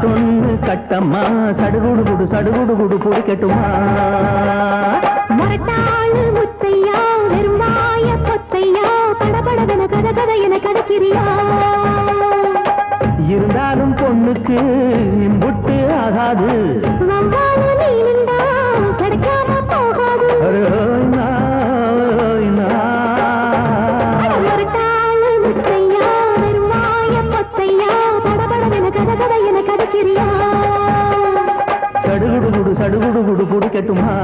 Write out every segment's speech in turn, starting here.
பாட்டொன்னு கட்டம்மா சடுகுடு குடு சடுகுடு குடு குடிக்கட்டுமா மரட்டாளு முத்தையா வெறுமாய பொத்தையா படபடவென கத கத என கதக்கிறியா இருந்தாலும் பொண்ணுக்கு இம்புட்டு ஆகாது வந்தாலும் நீ நின்றா கிடைக்காம போகாது மரட்டாளு முத்தையா வெறுமாய பொத்தையா படபடவென கத கத என கதக்கிறியா சடுகுடு குடு சடுகுடு குடு குடிக்கட்டுமா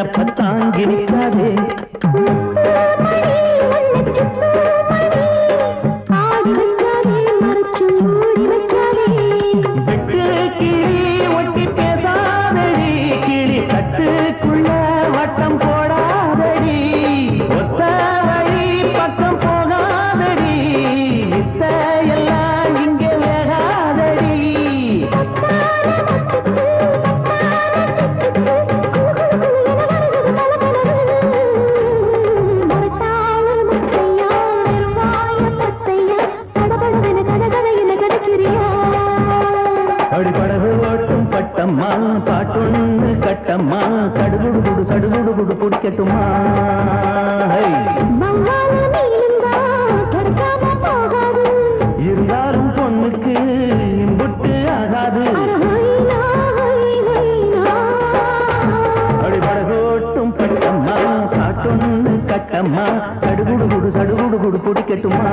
பத்தாங்கி நிற்காதே வெட்டு கிளி ஒட்டி பேசாதடி கிளி கட்டுக்குள்ள வட்டம் போடாதடி ஒத்த வழி பக்கம் போகாதடி இத்த எல்லாம் இங்கே வேகாதடி அடிப்படகு ஓட்டும் பட்டம்மா பாட்டொன்னு கட்டம்மா சடுகுடு குடு சடுகுடு குடு குடிக்கட்டுமா இருந்தாலும் பொண்ணுக்கு இம்புட்டு ஆகாது அடிப்படகு ஓட்டும் பட்டம்மா பாட்டொன்னு கட்டம்மா சடுகுடு குடு சடுகுடு குடு குடிக்கட்டுமா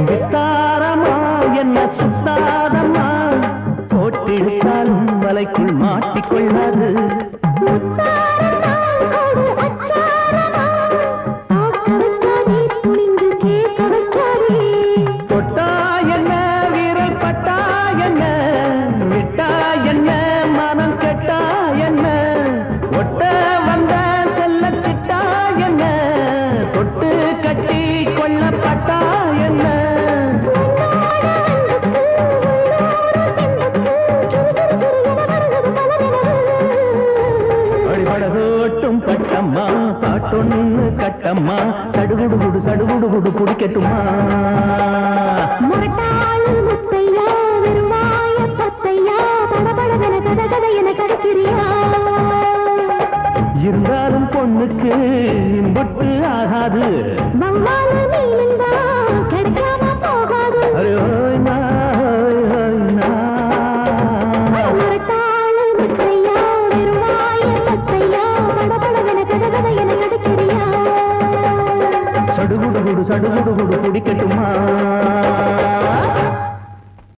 வித்தாரமா என்ன சுத்தாதம்மா போட்டிருக்காலும் வலைக்குள் மாட்டிக்கொள்ளாது தொட்டா என்ன வீரல் பட்டா என்ன விட்டா என்ன மனம் கெட்டா என்ன ஒட்ட வந்த செல்ல சிட்டா என்ன தொட்டு கட்டி கொள்ளப்பட்டா என்ன அடிபடகோட்டும் பட்டம்மா பாட்டொன்னு கட்டம்மா சடுகுடு குடு சடுகுடு குடு குடிக்கட்டுமா மரட்டாளு முத்தையா வெறுமாய பொத்தையா படபடவென கத கத என கதக்கிறியா இருந்தாலும் பொண்ணுக்கு இம்புட்டு ஆகாது